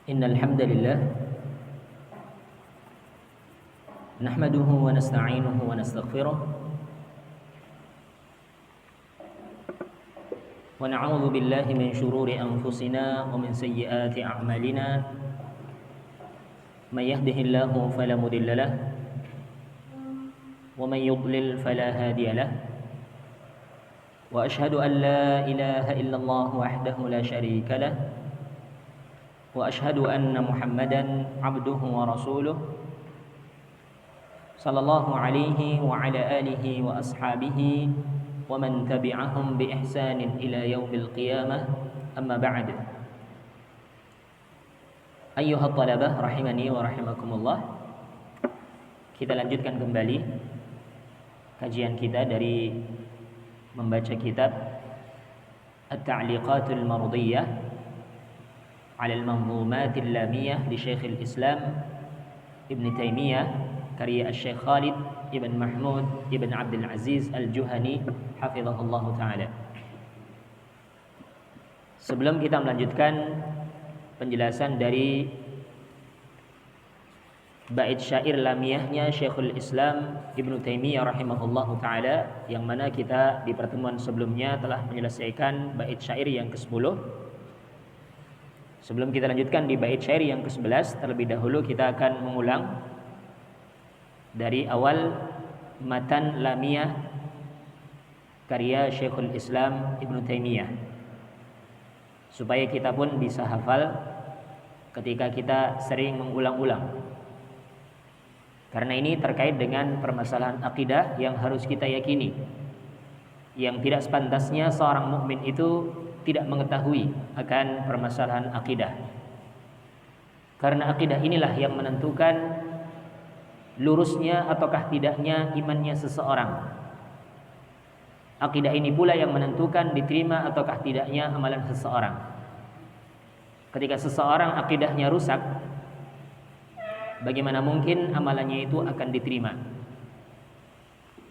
إن الحمد لله نحمده ونستعينه ونستغفره ونعوذ بالله من شرور أنفسنا ومن سيئات أعمالنا من يهده الله فلا مضل له ومن يضلل فلا هادي له وأشهد أن لا إله إلا الله وحده لا شريك له وأشهد أن محمدا عبده ورسوله صلى الله عليه وعلى آله وأصحابه ومن تبعهم بإحسان إلى يوم القيامة أما بعد أيها الطلبة rahimani wa rahimakumullah. Kita lanjutkan kembali kajian kita dari membaca kitab At-Ta'liqatul Mardiyah 'ala al-Manzumatil Lamiyah li Syekhul Islam Ibn Taimiyah karya Syekh Khalid Ibn Mahmud Ibn Abdul Aziz Al-Juhani hafizahullah ta'ala. Sebelum kita melanjutkan penjelasan dari bait syair lamiyahnya Syekhul Islam Ibn Taimiyah rahimahullah ta'ala, yang mana kita di pertemuan sebelumnya telah menyelesaikan bait syair yang ke-10. Sebelum kita lanjutkan di bait syair yang ke-11, terlebih dahulu kita akan mengulang dari awal matan lamiyah karya Syekhul Islam Ibn Taimiyah, supaya kita pun bisa hafal ketika kita sering mengulang-ulang. Karena ini terkait dengan permasalahan akidah yang harus kita yakini, yang tidak sepantasnya seorang mukmin itu tidak mengetahui akan permasalahan akidah. Karena akidah inilah yang menentukan lurusnya ataukah tidaknya imannya seseorang. Akidah ini pula yang menentukan diterima ataukah tidaknya amalan seseorang. Ketika seseorang akidahnya rusak, bagaimana mungkin amalannya itu akan diterima?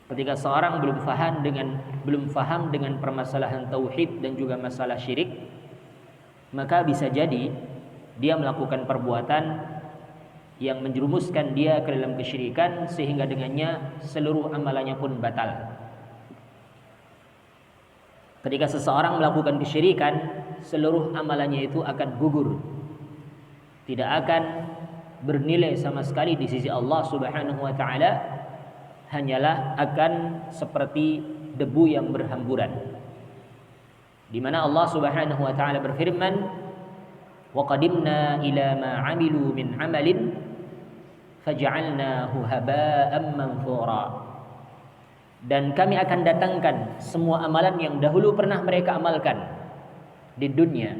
Ketika seorang belum faham dengan permasalahan tauhid dan juga masalah syirik, maka bisa jadi dia melakukan perbuatan yang menjerumuskan dia ke dalam kesyirikan, sehingga dengannya seluruh amalannya pun batal. Ketika seseorang melakukan kesyirikan, seluruh amalannya itu akan gugur, tidak akan bernilai sama sekali di sisi Allah Subhanahu wa ta'ala, hanyalah akan seperti debu yang berhamburan. Di mana Allah Subhanahu wa ta'ala berfirman, wa qadimna ila ma 'amilu min 'amalin faj'alnahu haba'an manthura. Dan kami akan datangkan semua amalan yang dahulu pernah mereka amalkan di dunia.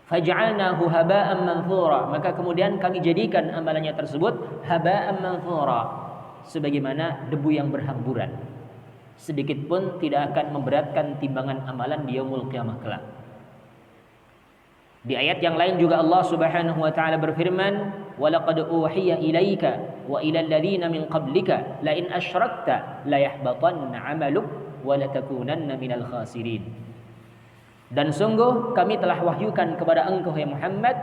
Faj'alnahu haba'an manthura, maka kemudian kami jadikan amalannya tersebut haba'an manthura, sebagaimana debu yang berhamburan, sedikit pun tidak akan memberatkan timbangan amalan di yaumul qiyamah kelak. Di ayat yang lain juga Allah Subhanahu wa taala berfirman, "Wa laqad uhiya ilaika wa ilal ladzina min qablika la in asyrakta la yahbatanna 'amaluk wa la takunanna minal khasirin." Dan sungguh kami telah wahyukan kepada engkau ya Muhammad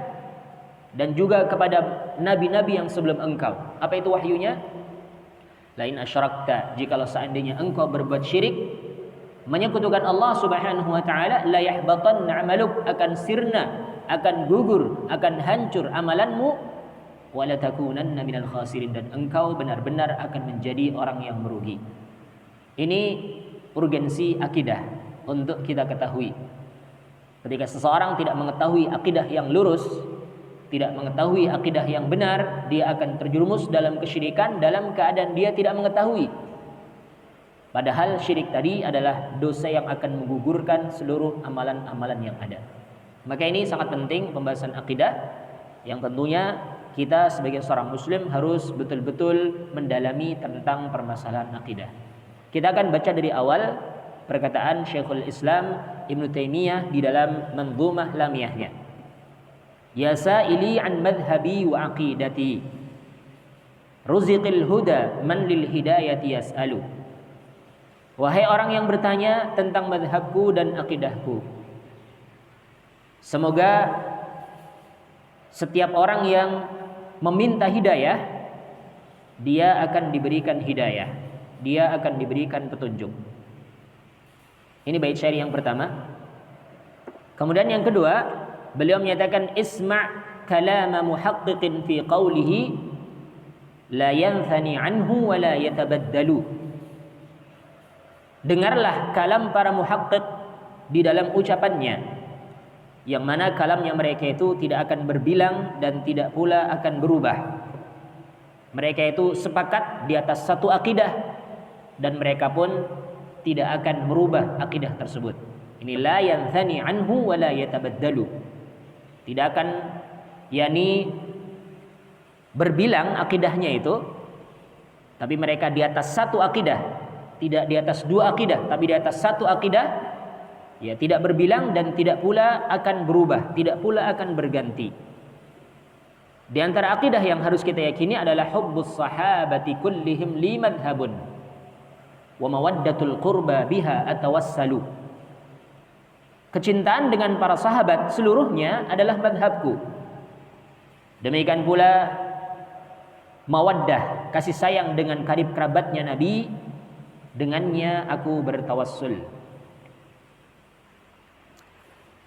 dan juga kepada nabi-nabi yang sebelum engkau. Apa itu wahyunya? Lain asyrakta, jikalau seandainya engkau berbuat syirik, menyekutukan Allah Subhanahu wa taala, la yahbatanna 'amaluk, akan sirna, akan gugur, akan hancur amalanmu, wa la takunanna minal khasirin, dan engkau benar-benar akan menjadi orang yang merugi. Ini urgensi akidah untuk kita ketahui. Ketika seseorang tidak mengetahui akidah yang lurus, tidak mengetahui akidah yang benar, dia akan terjerumus dalam kesyirikan dalam keadaan dia tidak mengetahui. Padahal syirik tadi adalah dosa yang akan menggugurkan seluruh amalan-amalan yang ada. Maka ini sangat penting pembahasan akidah, yang tentunya kita sebagai seorang muslim harus betul-betul mendalami tentang permasalahan akidah. Kita akan baca dari awal perkataan Syekhul Islam Ibn Taimiyah di dalam Manzumah Lamiyahnya. Ya sa'ili an madhhabi wa aqidati, ruziqil huda man lil hidayati yas'alu. Wahai orang yang bertanya tentang madhabku dan akidahku, semoga setiap orang yang meminta hidayah, dia akan diberikan hidayah, dia akan diberikan petunjuk. Ini bait syair yang pertama. Kemudian yang kedua, beliau menyatakan isma' kalama muhaqqiqin fi qawlihi la yanthani anhu wa la yatabaddalu. Dengarlah kalam para muhaqqiq di dalam ucapannya, yang mana kalamnya mereka itu tidak akan berbilang dan tidak pula akan berubah. Mereka itu sepakat di atas satu akidah dan mereka pun tidak akan merubah akidah tersebut. Ini la yanthani anhu wa la yatabaddalu. Tidak akan berbilang akidahnya itu, tapi mereka di atas satu akidah, tidak di atas dua akidah, tapi di atas satu akidah, ya, tidak berbilang dan tidak pula akan berubah, tidak pula akan berganti. Di antara akidah yang harus kita yakini adalah hubbus sahabati kullihim li madhhabun wa mawaddatul qurba biha atawassalu. Kecintaan dengan para sahabat seluruhnya adalah madhabku. Demikian pula mawaddah, kasih sayang dengan karib kerabatnya Nabi, dengannya aku bertawassul.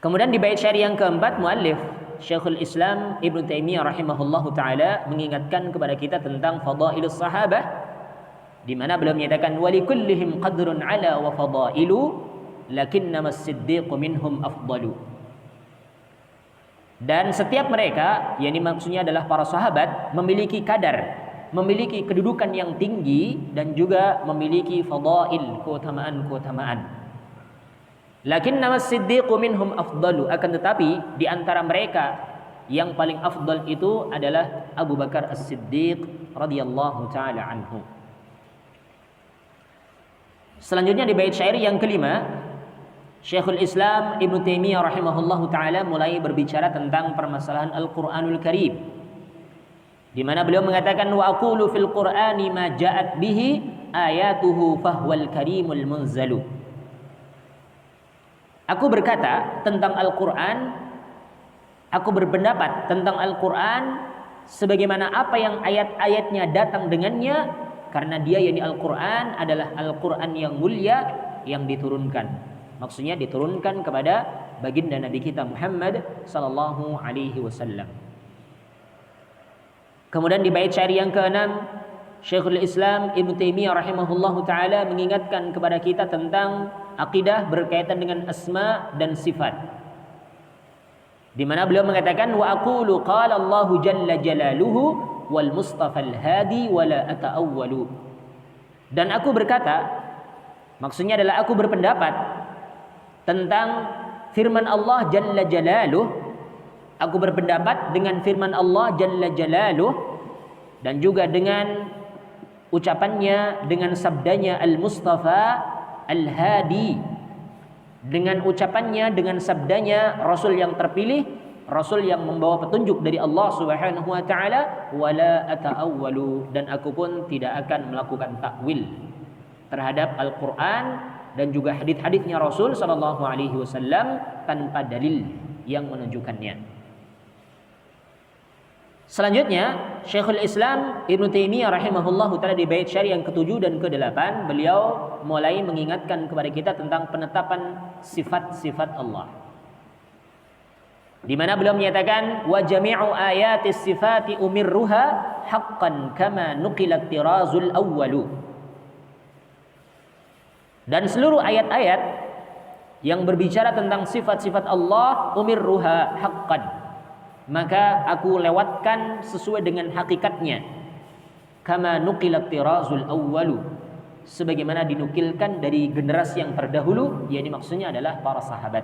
Kemudian di bait syair yang keempat, muallif Syekhul Islam Ibnu Taimiyah rahimahullahu taala mengingatkan kepada kita tentang fadailus sahabah, di mana beliau menyatakan walikullihim qadrun ala wa fadailu lakinnamas siddiqu minhum afdalu. Dan setiap mereka, yakni maksudnya adalah para sahabat, memiliki kadar, memiliki kedudukan yang tinggi dan juga memiliki fadail, keutamaan-keutamaan. Lakinnamas siddiqu minhum afdalu, akan tetapi di antara mereka yang paling afdal itu adalah Abu Bakar As-Siddiq radhiyallahu taala anhu. Selanjutnya di bait syair yang kelima, Syekhul Islam Ibnu Taimiyah rahimahullahu taala mulai berbicara tentang permasalahan Al-Qur'anul Karim, di mana beliau mengatakan wa aqulu fil Qur'ani ma ja'at bihi ayatuhu fahuwal karimul munzalu. Aku berkata tentang Al-Qur'an, aku berpendapat tentang Al-Qur'an sebagaimana apa yang ayat-ayatnya datang dengannya, karena dia, yakni Al-Qur'an, adalah Al-Qur'an yang mulia yang diturunkan. Maksudnya diturunkan kepada baginda Nabi kita Muhammad sallallahu alaihi wasallam. Kemudian di bait syair yang keenam, Syekhul Islam Ibnu Taimiyah rahimahullahu taala mengingatkan kepada kita tentang akidah berkaitan dengan asma dan sifat. Di mana beliau mengatakan wa aqulu qala Allahu jalla jalaluhu wal mustafa al-hadi wa la ata'awwalu. Dan aku berkata, maksudnya adalah aku berpendapat tentang firman Allah Jalla Jalaluh. Aku berpendapat dengan firman Allah Jalla Jalaluh dan juga dengan ucapannya, dengan sabdanya Al-Mustafa Al-Hadi, dengan ucapannya, dengan sabdanya Rasul yang terpilih, Rasul yang membawa petunjuk dari Allah Subhanahu wa taala, wala ata'awwalu, dan aku pun tidak akan melakukan takwil terhadap Al-Qur'an dan juga hadits-haditsnya Rasul sallallahu alaihi wasallam tanpa dalil yang menunjukkannya. Selanjutnya, Syekhul Islam Ibnu Taimiyah rahimahullahu taala di bait syair yang ke-7 dan ke-8, beliau mulai mengingatkan kepada kita tentang penetapan sifat-sifat Allah. Di mana beliau menyatakan wa jami'u ayatis sifati umirruha haqqan kama nuqilat tirazul awwalu. Dan seluruh ayat-ayat yang berbicara tentang sifat-sifat Allah umirruha haqqan, maka aku lewatkan sesuai dengan hakikatnya, kama nuqilat tirazul awwalu, sebagaimana dinukilkan dari generasi yang terdahulu, yakni maksudnya adalah para sahabat.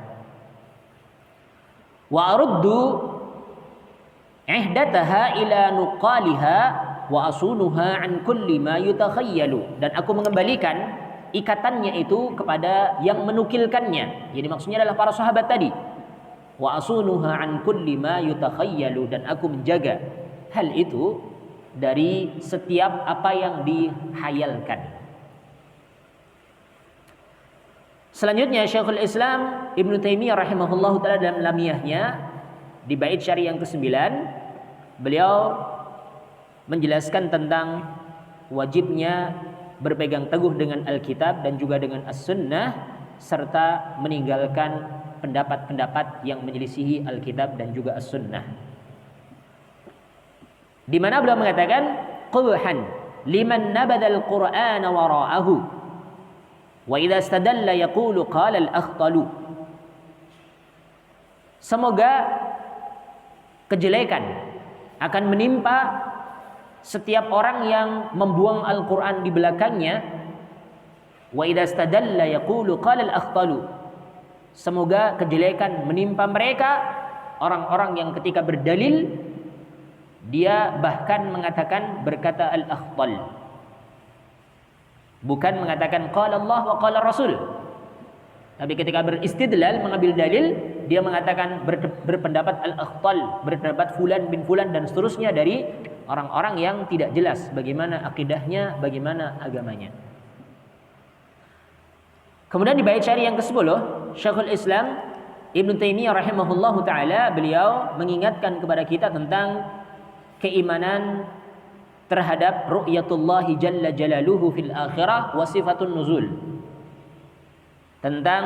Wa aruddu ihdataha ila nuqaliha wa asunuha an kulli ma yutakhayyalu, dan aku mengembalikan ikatannya itu kepada yang menukilkannya, jadi maksudnya adalah para sahabat tadi. Wa asunuha an kulli ma yutakhayyalu, dan aku menjaga hal itu dari setiap apa yang dihayalkan. Selanjutnya Syekhul Islam Ibnu Taimiyah rahimahullahu taala dalam lamiyahnya di bait syari yang ke-9, beliau menjelaskan tentang wajibnya berpegang teguh dengan Alkitab dan juga dengan As-Sunnah, serta meninggalkan pendapat-pendapat yang menyelisihi Alkitab dan juga As-Sunnah. Di mana beliau mengatakan qubhan liman nabada al-Qur'ana wara'ahu wa idza istadalla yaqulu qala al-akhtalu. Semoga kejelekan akan menimpa setiap orang yang membuang Al-Quran di belakangnya. Wa idza istadalla yaqulu qala al-akhtalu. Semoga kejelekan menimpa mereka, orang-orang yang ketika berdalil dia bahkan mengatakan berkata al-akhtal, bukan mengatakan qala Allah wa qala Rasul. Tapi ketika beristidlal, mengambil dalil, dia mengatakan berpendapat al-akhtal, berpendapat fulan bin fulan dan seterusnya dari orang-orang yang tidak jelas bagaimana akidahnya, bagaimana agamanya. Kemudian di bait syair yang ke-10, Syekhul Islam Ibn Taimiyah rahimahullahu taala, beliau mengingatkan kepada kita tentang keimanan terhadap ru'yatullahi jalla jalaluhu fil akhirah wa sifatun nuzul. Tentang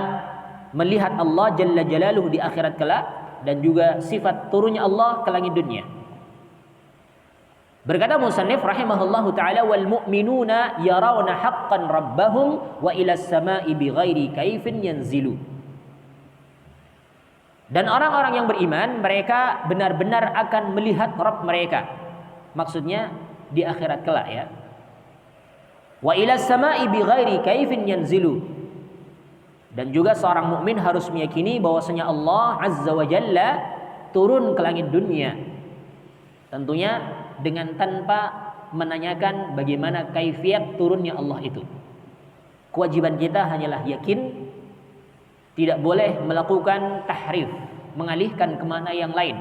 melihat Allah jalla jalaluhu di akhirat kelak dan juga sifat turunnya Allah ke langit dunia. Berkata musannif rahimahullahu taala, wal mu'minuna yarawna haqqan rabbahum wa ila as-sama'i bighairi kaifin yanzilu. Dan orang-orang yang beriman, mereka benar-benar akan melihat Rabb mereka. Maksudnya di akhirat kelak ya. Wa ila as-sama'i bighairi kaifin yanzilu. Dan juga seorang mukmin harus meyakini bahwasanya Allah Azza wa Jalla turun ke langit dunia. Tentunya dengan tanpa menanyakan bagaimana kaifiat turunnya Allah itu. Kewajiban kita hanyalah yakin, tidak boleh melakukan tahrif, mengalihkan kemana yang lain.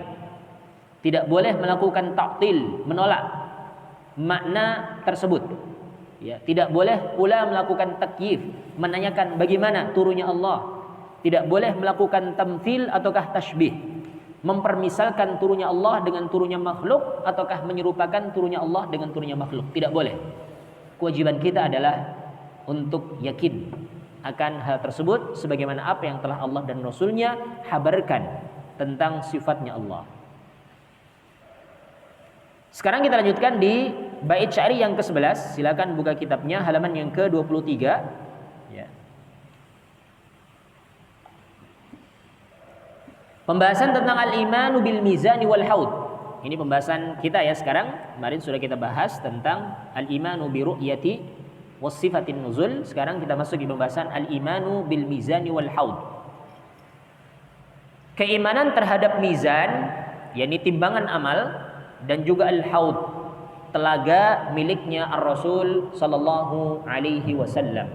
Tidak boleh melakukan ta'til, menolak makna tersebut. Ya, tidak boleh pula melakukan takyif, menanyakan bagaimana turunnya Allah. Tidak boleh melakukan tamthil ataukah tashbih, mempermisalkan turunnya Allah dengan turunnya makhluk ataukah menyerupakan turunnya Allah dengan turunnya makhluk. Tidak boleh. Kewajiban kita adalah untuk yakin akan hal tersebut sebagaimana apa yang telah Allah dan Rasulnya habarkan tentang sifatnya Allah. Sekarang kita lanjutkan di bait syair yang ke-11. Silakan buka kitabnya halaman yang ke-23 ya. Pembahasan tentang al-imanu bil mizani wal haud. Ini pembahasan kita ya sekarang. Kemarin sudah kita bahas tentang al-imanu bi ru'yati was sifatin nuzul. Sekarang kita masuk di pembahasan al-imanu bil mizani wal haud. Keimanan terhadap mizan, yakni timbangan amal, dan juga al-haud, telaga miliknya Ar-Rasul sallallahu alaihi wasallam.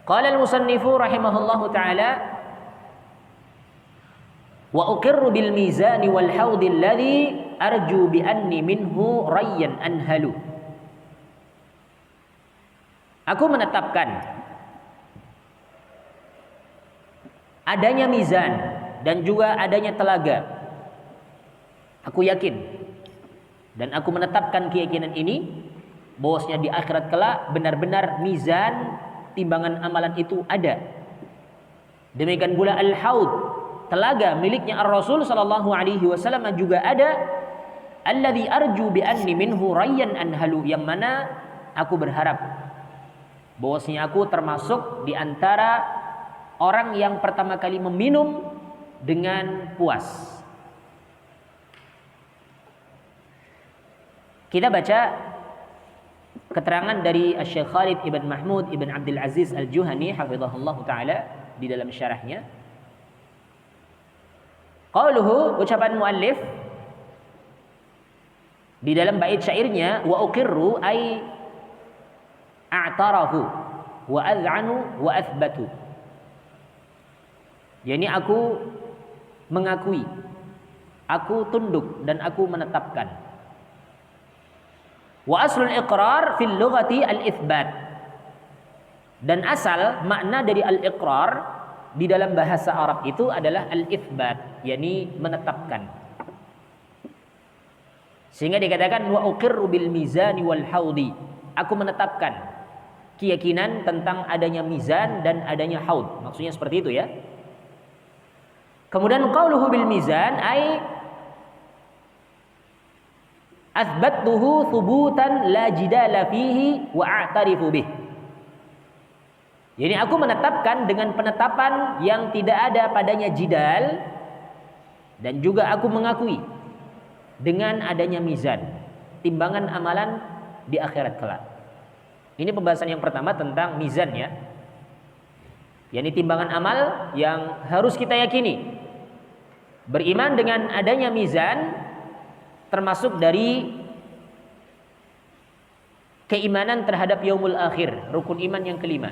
Qala al-musannifu rahimahullahu ta'ala, wa uqirru bil mizani wal haud alladhi arju bi anni minhu rayyan anhalu. Aku menetapkan adanya mizan dan juga adanya telaga. Aku yakin dan aku menetapkan keyakinan ini bahwasanya di akhirat kelak benar-benar mizan, timbangan amalan itu ada. Demikian pula al-haud, telaga miliknya Ar-Rasul sallallahu alaihi wasallam juga ada. Alladzi arju bi anni minhu rayyan anhalu, yang mana aku berharap bahwasanya aku termasuk di antara orang yang pertama kali meminum dengan puas. Kita baca keterangan dari Syekh Khalid ibn Mahmud ibn Abdul Aziz Al-Juhani hafizahullah ta'ala di dalam syarahnya. Qauluhu, ucapan muallif di dalam bait syairnya, wa uqirru ay a'tarafu wa ad'anu wa athbatu. Yani aku mengakui, aku tunduk dan aku menetapkan. Wa aslul iqrar fil lughati al-itsbat. Dan asal makna dari al-iqrar di dalam bahasa Arab itu adalah al-itsbat, yakni menetapkan. Sehingga dikatakan wa uqirru bil mizani wal haudi. Aku menetapkan keyakinan tentang adanya mizan dan adanya haud. Maksudnya seperti itu ya. Kemudian qauluhu bil mizan ay athbattuhu thubutan la jidala fihi wa a'tarifu bih. Jadi aku menetapkan dengan penetapan yang tidak ada padanya jidal, dan juga aku mengakui dengan adanya mizan, timbangan amalan di akhirat kelak. Ini pembahasan yang pertama tentang mizan ya. Yani timbangan amal yang harus kita yakini. Beriman dengan adanya mizan termasuk dari keimanan terhadap yaumul akhir, rukun iman yang kelima.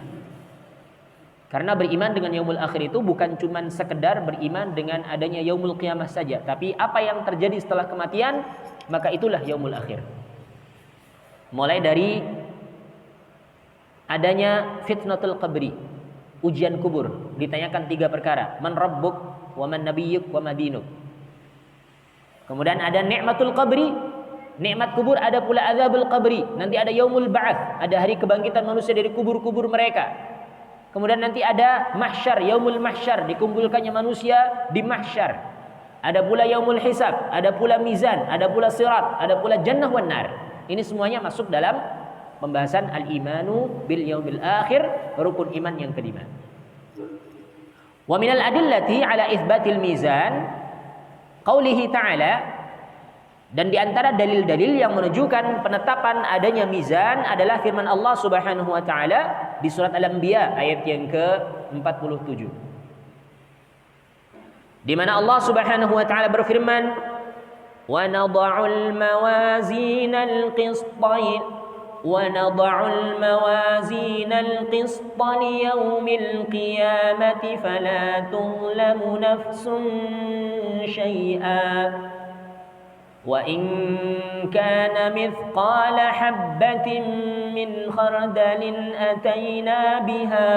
Karena beriman dengan yaumul akhir itu bukan cuma sekedar beriman dengan adanya yaumul qiyamah saja, tapi apa yang terjadi setelah kematian, maka itulah yaumul akhir. Mulai dari adanya fitnatul qabri, ujian kubur, ditanyakan 3 perkara, man rabbuk wa man nabiyyuk wa madinuk. Kemudian ada nikmatul qabri, nikmat kubur, ada pula azabul qabri. Nanti ada yaumul ba'ats, ada hari kebangkitan manusia dari kubur-kubur mereka. Kemudian nanti ada mahsyar, yaumul mahsyar, dikumpulkannya manusia di mahsyar. Ada pula yaumul hisab, ada pula mizan, ada pula sirat, ada pula jannah wan nar. Ini semuanya masuk dalam pembahasan al-imanu bil yaumil akhir, rukun iman yang kelima. Wa minal adillati ala itsbatil mizan qaulihi ta'ala, dan di antara dalil-dalil yang menunjukkan penetapan adanya mizan adalah firman Allah Subhanahu wa taala di surat Al-Anbiya ayat yang ke-47. Di mana Allah Subhanahu wa taala berfirman, "Wa nadha'ul mawazinal qista liyawmil qiyamati fala tuzlamu nafsun syai'a وَإِنْ كَانَ مِثْقَالَ حَبَّةٍ مِّنْ خَرْدَلٍ أَتَيْنَا بِهَا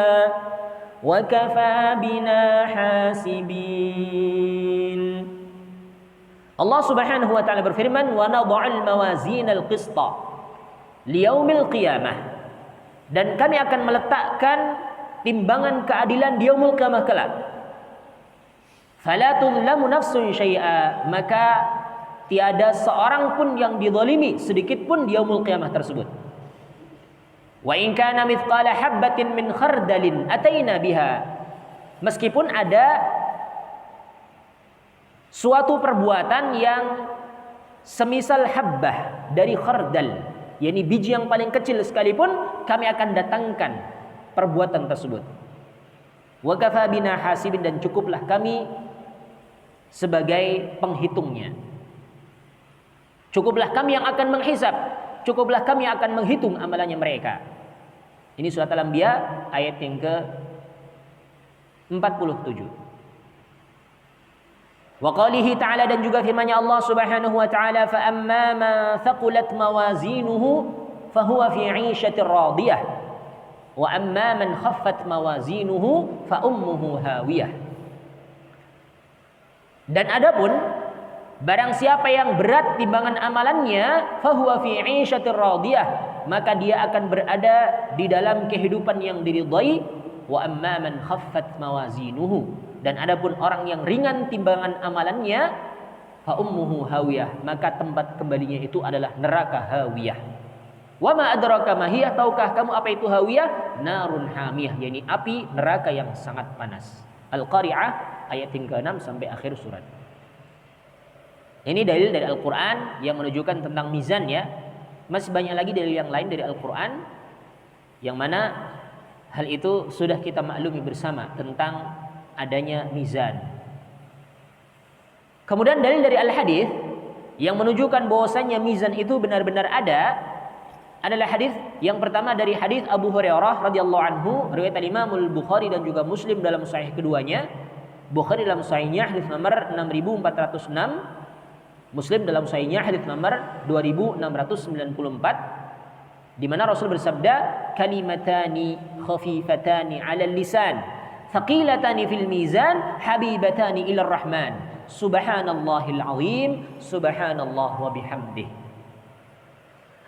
وَكَفَى بِنَا حَاسِبِينَ. Allah Subhanahu wa taala berfirman, "Wa nadha'ul mawazinal qista liyaumil qiyamah." Dan kami akan meletakkan timbangan keadilan di yaumul qiyamah kelak. Fala tuzlamu nafsun syai'a, maka tiada seorang pun yang dizalimi sedikit pun di yaumul qiyamah tersebut. Wa in kana mithqala habbatin min khardalin ataina biha. Meskipun ada suatu perbuatan yang semisal habbah dari khardal, yakni biji yang paling kecil sekalipun, kami akan datangkan perbuatan tersebut. Wa kafa bina hasibin, dan cukuplah kami sebagai penghitungnya. Cukuplah kami yang akan menghisab, cukuplah kami yang akan menghitung amalannya mereka. Ini surat Al-Anbiya ayat yang ke-47. Wa qalihi ta'ala, dan juga firman-Nya Allah Subhanahu wa ta'ala, fa amma man thaqulat mawazinuhu fahuwa fi 'ishatir radiyah wa amma man khaffat mawazinuhu fa ummuhu hawiyah. Dan adapun barang siapa yang berat timbangan amalannya, fahuwa fi 'ishatir radiyah, maka dia akan berada di dalam kehidupan yang diridhai. Wa amma man khaffat mawazinuhu, dan adapun orang yang ringan timbangan amalannya, fa ummuhu hawiyah, maka tempat kembalinya itu adalah neraka hawiyah. Wa ma adraka ma hiya, tahukah kamu apa itu hawiyah? Narun hamiyah, yakni api neraka yang sangat panas. Al-Qari'ah ayat yang ke-6 sampai akhir surat. Ini dalil dari Al-Quran yang menunjukkan tentang mizan ya. Masih banyak lagi dalil yang lain dari Al-Quran yang mana hal itu sudah kita maklumi bersama tentang adanya mizan. Kemudian dalil dari Al-Hadis yang menunjukkan bahwasannya mizan itu benar-benar ada adalah hadis yang pertama dari hadis Abu Hurairah radhiyallahu anhu, riwayat Imam Al-Bukhari dan juga Muslim dalam sahih keduanya. Bukhari dalam sahihnya hadis nomor 6406, Muslim dalam sahihnya hadis nomor 2694, di mana Rasul bersabda, kalimatani khafifatani 'alal lisan Thaqilatani fil mizan, habibatani ilar rahman. Subhanallahil azim, subhanallah wa bihamdih.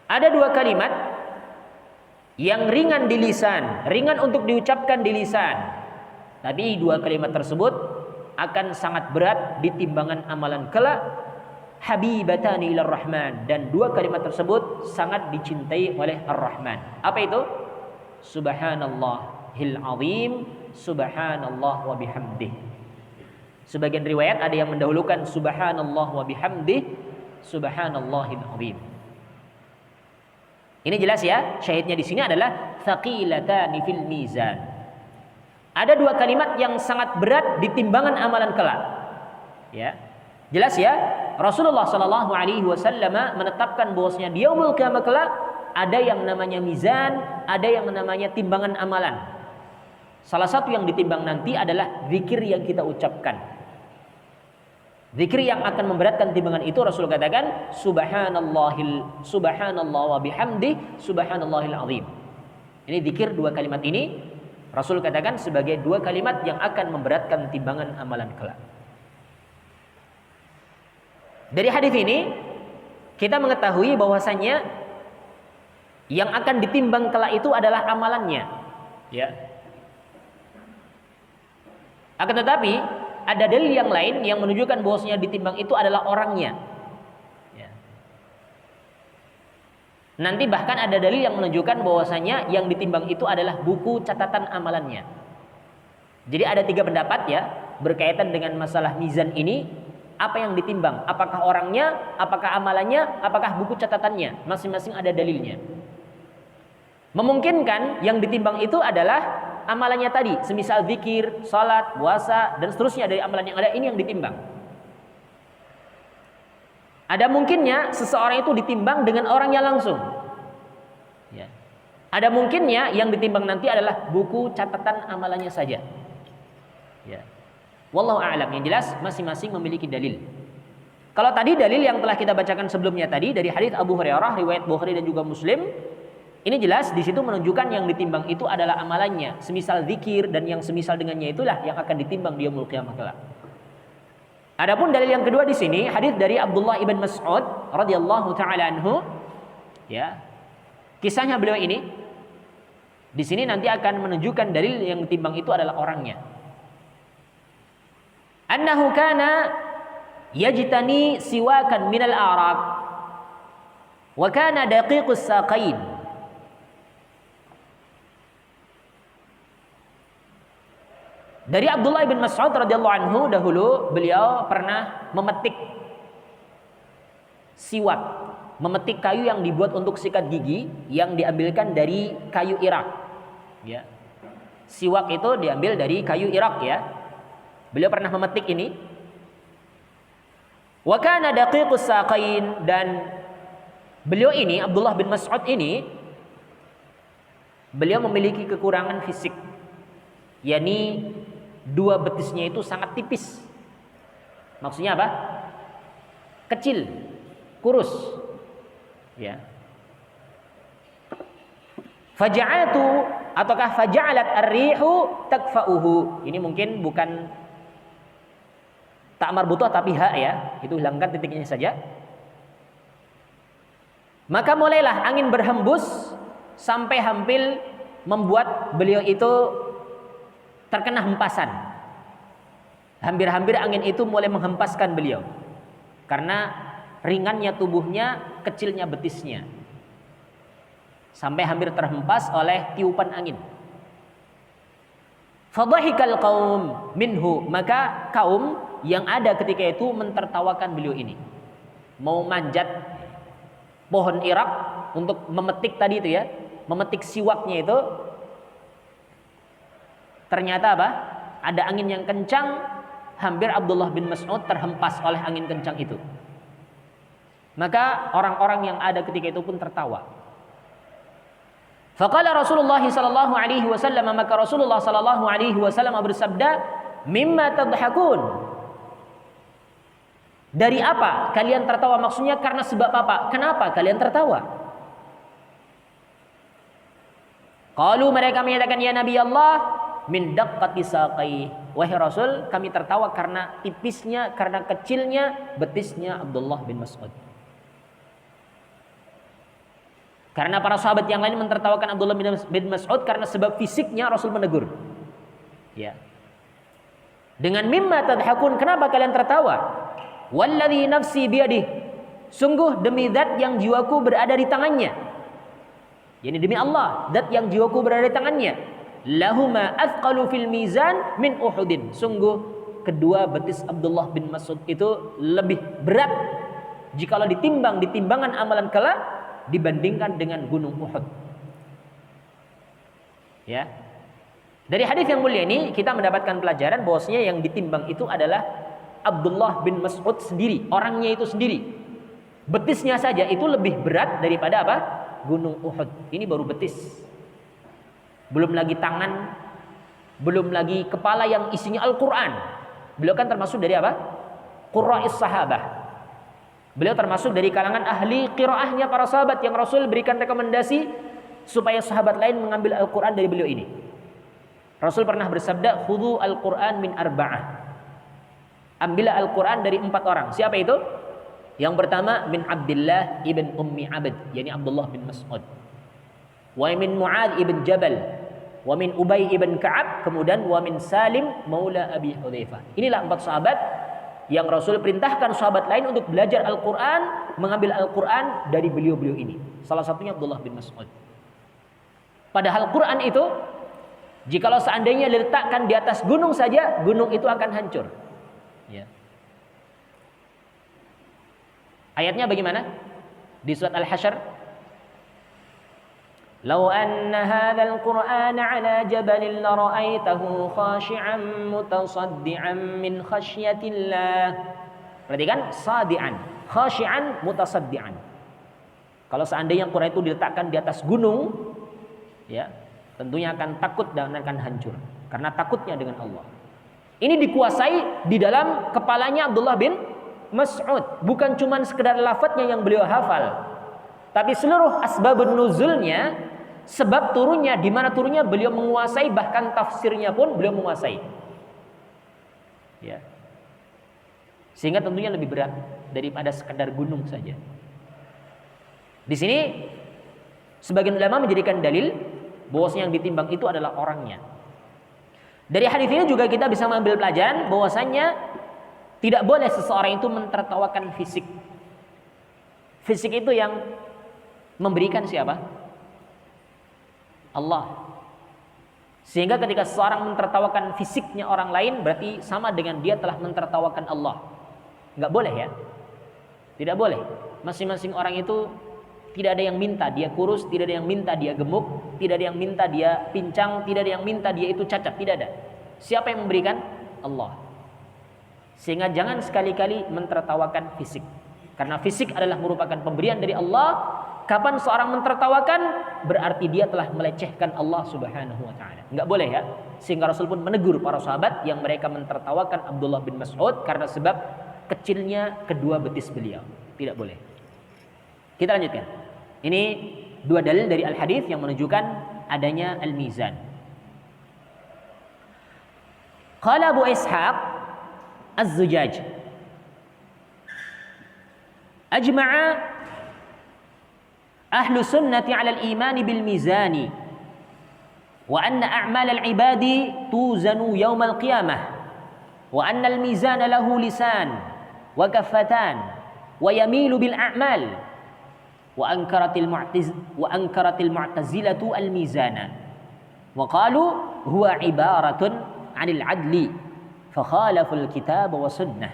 Ada dua kalimat yang ringan di lisan, ringan untuk diucapkan di lisan. Tapi dua kalimat tersebut akan sangat berat di timbangan amalan kelak. Habibatani ilar rahman, dan dua kalimat tersebut sangat dicintai oleh Ar-Rahman. Apa itu? Subhanallahil azim, subhanallah wa bihamdih. Sebagian riwayat ada yang mendahulukan subhanallah wa bihamdih, subhanallahil azim. Ini jelas ya, syahidnya di sini adalah thaqilatani fil mizan. Ada dua kalimat yang sangat berat di timbangan amalan kelak. Ya. Jelas ya, Rasulullah sallallahu alaihi wasallam menetapkan bahwasanya di yaumul qiyamah kelak ada yang namanya mizan, ada yang namanya timbangan amalan. Salah satu yang ditimbang nanti adalah zikir yang kita ucapkan. Zikir yang akan memberatkan timbangan itu Rasul katakan subhanallah wa bihamdi subhanallahil azim. Ini zikir dua kalimat ini Rasul katakan sebagai dua kalimat yang akan memberatkan timbangan amalan kelak. Dari hadis ini kita mengetahui bahwasanya yang akan ditimbang kelak itu adalah amalannya, ya. Akan tetapi ada dalil yang lain yang menunjukkan bahwasanya ditimbang itu adalah orangnya. Ya. Nanti bahkan ada dalil yang menunjukkan bahwasanya yang ditimbang itu adalah buku catatan amalannya. Jadi ada tiga pendapat ya berkaitan dengan masalah mizan ini. Apa yang ditimbang? Apakah orangnya? Apakah amalannya? Apakah buku catatannya? Masing-masing ada dalilnya. Memungkinkan yang ditimbang itu adalah amalannya tadi, semisal zikir, salat, puasa, dan seterusnya dari amalan yang ada, ini yang ditimbang. Ada mungkinnya seseorang itu ditimbang dengan orangnya langsung. Ya. Ada mungkinnya yang ditimbang nanti adalah buku catatan amalannya saja. Ya. Wallahu a'lam. Yang jelas masing-masing memiliki dalil. Kalau tadi dalil yang telah kita bacakan sebelumnya tadi dari hadis Abu Hurairah riwayat Bukhari dan juga Muslim, ini jelas di situ menunjukkan yang ditimbang itu adalah amalannya, semisal zikir dan yang semisal dengannya itulah yang akan ditimbang di yaumul qiyamah kelak. Adapun dalil yang kedua di sini hadis dari Abdullah ibn Mas'ud radhiyallahu taala anhu, ya. Kisahnya beliau ini di sini nanti akan menunjukkan dalil yang ditimbang itu adalah orangnya. Annahu kana yajtani siwakan minal a'raq wa kana daqiqus saqain. Dari Abdullah bin Mas'ud radhiyallahu anhu dahulu beliau pernah memetik siwak, memetik kayu yang dibuat untuk sikat gigi yang diambilkan dari kayu Irak. Ya. Siwak itu diambil dari kayu Irak ya. Beliau pernah memetik ini. Wa kana daqiqus saqain, dan beliau ini Abdullah bin Mas'ud ini beliau memiliki kekurangan fisik. yakni dua betisnya itu sangat tipis. Maksudnya apa? Kecil, kurus. Ya. Faja'atu ataukah faja'alat ar-rihu takfa'uhu. Ini mungkin bukan tak marbutoh tapi ha ya. Itu hilangkan titiknya saja. Maka mulailah angin berhembus sampai hampir membuat beliau itu terkena hempasan. Hampir-hampir angin itu mulai menghempaskan beliau. Karena ringannya tubuhnya, kecilnya betisnya. Sampai hampir terhempas oleh tiupan angin. Fadhahikal qaum minhu, maka kaum yang ada ketika itu mentertawakan beliau ini. Mau manjat pohon Irak untuk memetik tadi itu ya, memetik siwaknya itu. Ternyata apa? Ada angin yang kencang, hampir Abdullah bin Mas'ud terhempas oleh angin kencang itu. Maka orang-orang yang ada ketika itu pun tertawa. Faqala Rasulullah sallallahu alaihi wasallam, maka Rasulullah sallallahu alaihi wasallam bersabda, "Mimma tadhakun?" Dari apa kalian tertawa? Maksudnya karena sebab apa? Kenapa kalian tertawa? Qalu, mereka menyatakan, ya Nabi Allah, min daqqati saqai. Wahai Rasul, kami tertawa karena tipisnya, karena kecilnya betisnya Abdullah bin Mas'ud. Karena para sahabat yang lain mentertawakan Abdullah bin Mas'ud karena sebab fisiknya, Rasul menegur. Ya. Dengan mimma tadhakun, kenapa kalian tertawa? Walladzi nafsi biyadih. Sungguh demi zat yang jiwaku berada di tangannya. Yani demi Allah, zat yang jiwaku berada di tangannya. Lahuma athqalu fil mizan min Uhudin. Sungguh kedua betis Abdullah bin Mas'ud itu lebih berat jikalau ditimbang di timbangan amalan kelak dibandingkan dengan gunung Uhud. Ya. Dari hadis yang mulia ini kita mendapatkan pelajaran bahwasanya yang ditimbang itu adalah Abdullah bin Mas'ud sendiri, orangnya itu sendiri. Betisnya saja itu lebih berat daripada apa? Gunung Uhud. Ini baru betis. Belum lagi tangan, belum lagi kepala yang isinya Al-Quran. Beliau kan termasuk dari apa? Qurra'is sahabah. Beliau termasuk dari kalangan ahli qiraahnya para sahabat yang Rasul berikan rekomendasi supaya sahabat lain mengambil Al-Quran dari beliau ini. Rasul pernah bersabda, khudhu Al-Quran min arba'ah. Ambillah Al-Quran dari 4 orang. Siapa itu? Yang pertama min Abdullah ibn Ummi Abd, yakni Abdullah bin Mas'ud. Wa min Mu'adz ibn Jabal, wa min Ubay ibn Ka'ab, kemudian wa min Salim maula Abi Hudzaifah. Inilah 4 sahabat yang Rasul perintahkan sahabat lain untuk belajar Al-Quran, mengambil Al-Quran dari beliau-beliau ini. Salah satunya Abdullah bin Mas'ud. Padahal Quran itu jikalau seandainya diletakkan di atas gunung saja, gunung itu akan hancur. Ya. Ayatnya bagaimana? Di surat Al-Hasyr, "Lau anna hadzal Qur'ana 'ala jabalin la ra'aitahu khashi'an mutasaddian min khasyatillah." Perhatikan, sadian, khashi'an mutasaddian. Kalau seandainya Quran itu diletakkan di atas gunung, ya, tentunya akan takut dan akan hancur karena takutnya dengan Allah. Ini dikuasai di dalam kepalanya Abdullah bin Mas'ud. Bukan cuma sekedar lafadznya yang beliau hafal, tapi seluruh asbabun nuzulnya, sebab turunnya, di mana turunnya beliau menguasai, bahkan tafsirnya pun beliau menguasai. Ya. Sehingga tentunya lebih berat daripada sekedar gunung saja. Di sini sebagian ulama menjadikan dalil bahwasanya yang ditimbang itu adalah orangnya. Dari hadis ini juga kita bisa mengambil pelajaran bahwasanya tidak boleh seseorang itu mentertawakan fisik. Fisik itu yang memberikan siapa? Allah. Sehingga ketika seseorang mentertawakan fisiknya orang lain, berarti sama dengan dia telah mentertawakan Allah. Enggak boleh ya. Tidak boleh. Masing-masing orang itu tidak ada yang minta dia kurus, tidak ada yang minta dia gemuk, tidak ada yang minta dia pincang, tidak ada yang minta dia itu cacat, tidak ada. Siapa yang memberikan? Allah. Sehingga jangan sekali-kali mentertawakan fisik. Karena fisik adalah merupakan pemberian dari Allah. Kapan seorang mentertawakan, berarti dia telah melecehkan Allah Subhanahu wa taala. Enggak boleh ya. Sehingga Rasul pun menegur para sahabat yang mereka mentertawakan Abdullah bin Mas'ud karena sebab kecilnya kedua betis beliau. Tidak boleh. Kita lanjutkan. Ini 2 dalil dari al-hadis yang menunjukkan adanya al-mizan. Qala Abu Ishaq Az-Zujaj, ajma'a ahlu sunnati 'ala al-iman bil mizani wa anna a'mal al-ibadi tuzanu yawm al-qiyamah wa anna al-mizana lahu lisan wa kaffatan wa yamilu bil a'mal wa ankaratil mu'tazilatu al-mizana wa qalu huwa ibaratun 'anil 'adli fa khalaful kitab wa sunnah.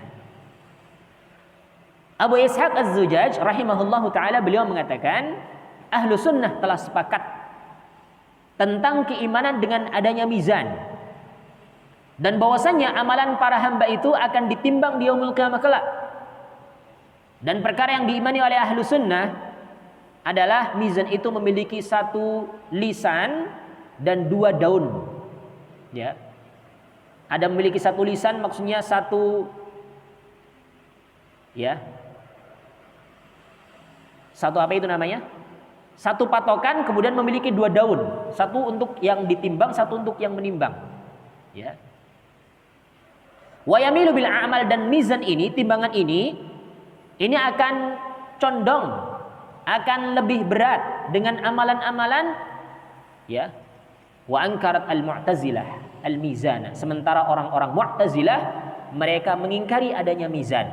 Abu Ishaq Az-Zujaj rahimahullahu ta'ala beliau mengatakan ahlu sunnah telah sepakat tentang keimanan dengan adanya mizan dan bahwasannya amalan para hamba itu akan ditimbang di yaumul qiyamah kelak. Dan perkara yang diimani oleh ahlu sunnah adalah mizan itu memiliki 1 lisan dan 2 daun. Ya. Ada memiliki 1 lisan, maksudnya 1 ya. 1 apa itu namanya? 1 patokan, kemudian memiliki 2 daun. 1 untuk yang ditimbang, 1 untuk yang menimbang. Ya. Wa yamilu bil a'mal, dan mizan ini, timbangan ini akan condong, akan lebih berat dengan amalan-amalan, ya. Wa ankarat al-mu'tazilah al-mizana, sementara orang-orang mu'tazilah mereka mengingkari adanya mizan.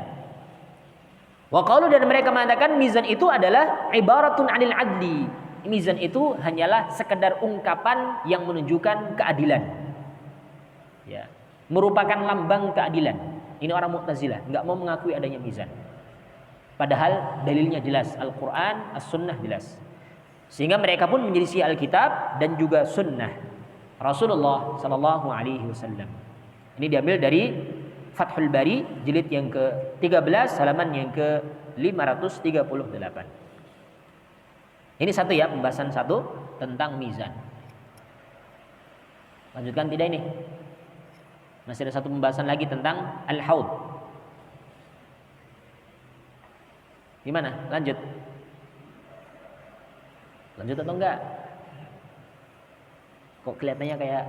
Wa qalu, dan mereka mengatakan mizan itu adalah ibaratun 'anil 'adli. Mizan itu hanyalah sekedar ungkapan yang menunjukkan keadilan. Ya. Merupakan lambang keadilan. Ini orang Mu'tazilah, enggak mau mengakui adanya mizan. Padahal dalilnya jelas, Al-Qur'an, As-Sunnah jelas. Sehingga mereka pun menyelisih Alkitab dan juga Sunnah Rasulullah sallallahu alaihi wasallam. Ini diambil dari Fathul Bari jilid yang ke-13 halaman yang ke-538. Ini satu ya, pembahasan satu tentang mizan. Lanjutkan tidak ini? Masih ada satu pembahasan lagi tentang al-haud. Gimana? Lanjut. Lanjut atau enggak? Kok kelihatannya kayak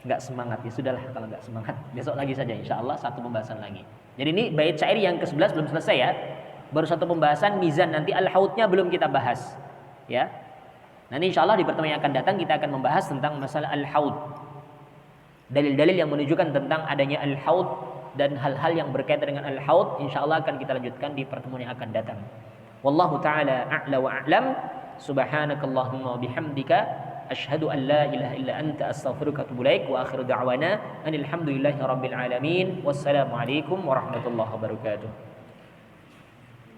enggak semangat? Ya sudahlah kalau enggak semangat. Besok lagi saja insyaallah satu pembahasan lagi. Jadi ini bait syair yang ke-11 belum selesai ya. Baru satu pembahasan mizan, nanti al-haudnya belum kita bahas. Ya. Nanti insyaallah di pertemuan yang akan datang kita akan membahas tentang masalah al-haud. Dalil-dalil yang menunjukkan tentang adanya al-haud dan hal-hal yang berkaitan dengan al-haud insyaallah akan kita lanjutkan di pertemuan yang akan datang. Wallahu taala a'la wa a'lam. Subhanakallahumma wa bihamdika asyhadu an la ilaha illa anta astaghfiruka wa atubu ilaik wa akhiru da'wana anil hamdulillahi rabbil alamin. Wassalamu alaikum warahmatullahi wabarakatuh.